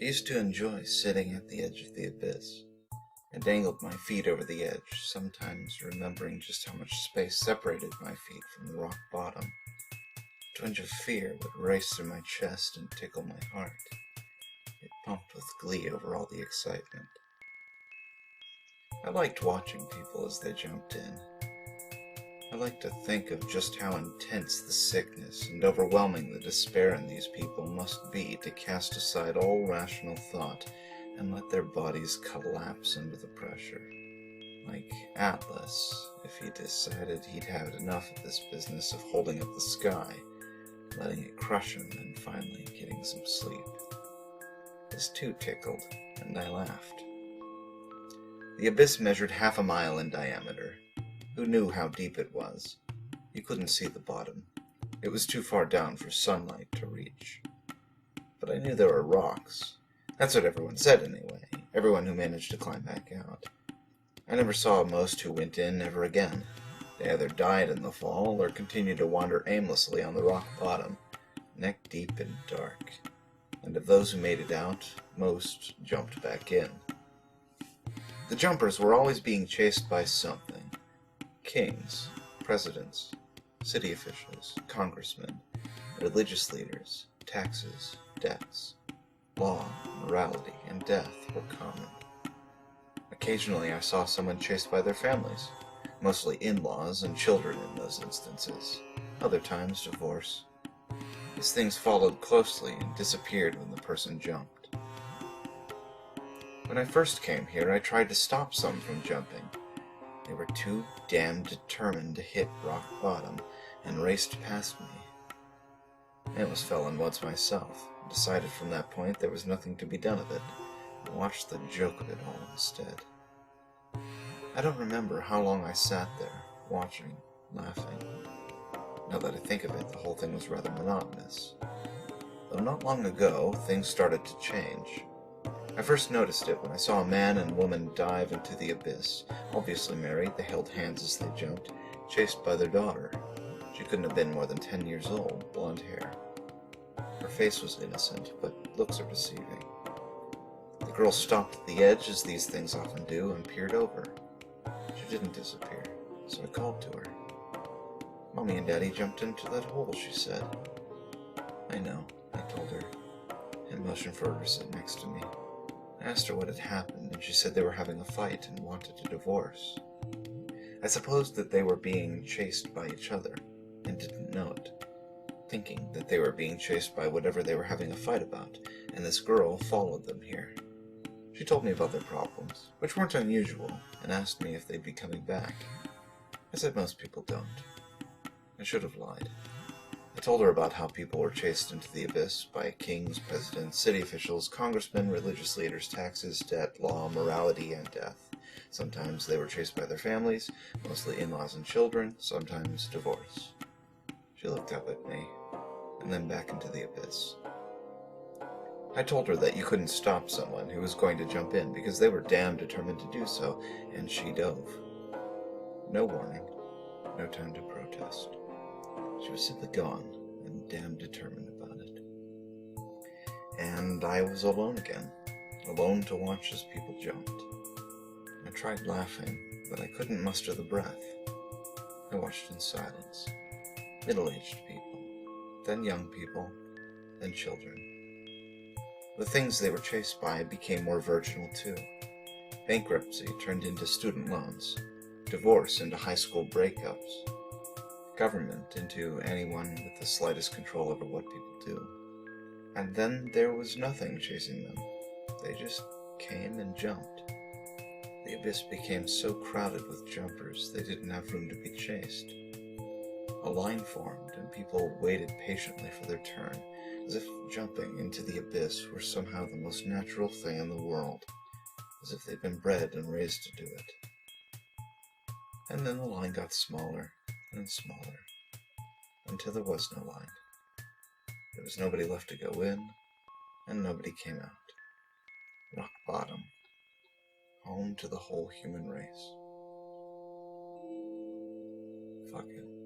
I used to enjoy sitting at the edge of the abyss. I dangled my feet over the edge, sometimes remembering just how much space separated my feet from the rock bottom. A twinge of fear would race through my chest and tickle my heart. It pumped with glee over all the excitement. I liked watching people as they jumped in. I liked to think of just how intense the sickness and overwhelming the despair in these people must be to cast aside all rational thought and let their bodies collapse under the pressure. Like Atlas, if he decided he'd had enough of this business of holding up the sky, letting it crush him, and finally getting some sleep. This too tickled, and I laughed. The abyss measured 1/2 mile in diameter. Who knew how deep it was? You couldn't see the bottom. It was too far down for sunlight to reach. But I knew there were rocks. That's what everyone said anyway, everyone who managed to climb back out. I never saw most who went in ever again. They either died in the fall or continued to wander aimlessly on the rock bottom, neck deep and dark. And of those who made it out, most jumped back in. The jumpers were always being chased by something. Kings, presidents, city officials, congressmen, religious leaders, taxes, debts. Law, morality, and death were common. Occasionally I saw someone chased by their families, mostly in-laws and children in those instances, other times divorce. These things followed closely and disappeared when the person jumped. When I first came here, I tried to stop some from jumping. They were too damn determined to hit rock bottom and raced past me. I almost fell in once myself, and decided from that point there was nothing to be done of it, and watched the joke of it all instead. I don't remember how long I sat there, watching, laughing. Now that I think of it, the whole thing was rather monotonous. Though not long ago, things started to change. I first noticed it when I saw a man and woman dive into the abyss. Obviously married, they held hands as they jumped, chased by their daughter. She couldn't have been more than 10 years old, blonde hair. Her face was innocent, but looks are deceiving. The girl stopped at the edge, as these things often do, and peered over. She didn't disappear, so I called to her. "Mommy and Daddy jumped into that hole," she said. "I know," I told her, and motioned for her to sit next to me. I asked her what had happened, and she said they were having a fight and wanted a divorce. I supposed that they were being chased by each other, and didn't know it, thinking that they were being chased by whatever they were having a fight about, and this girl followed them here. She told me about their problems, which weren't unusual, and asked me if they'd be coming back. I said most people don't. I should have lied. I told her about how people were chased into the abyss by kings, presidents, city officials, congressmen, religious leaders, taxes, debt, law, morality, and death. Sometimes they were chased by their families, mostly in-laws and children, sometimes divorce. She looked up at me, and then back into the abyss. I told her that you couldn't stop someone who was going to jump in because they were damn determined to do so, and she dove. No warning, no time to protest. She was simply gone, and damn determined about it. And I was alone again, alone to watch as people jumped. I tried laughing, but I couldn't muster the breath. I watched in silence. Middle-aged people, then young people, then children. The things they were chased by became more virginal too. Bankruptcy turned into student loans, divorce into high school breakups, government into anyone with the slightest control over what people do. And then there was nothing chasing them. They just came and jumped. The abyss became so crowded with jumpers they didn't have room to be chased. A line formed and people waited patiently for their turn, as if jumping into the abyss were somehow the most natural thing in the world, as if they'd been bred and raised to do it. And then the line got smaller and smaller, until there was no line. There was nobody left to go in, and nobody came out. Rock bottom, home to the whole human race. Fuck it.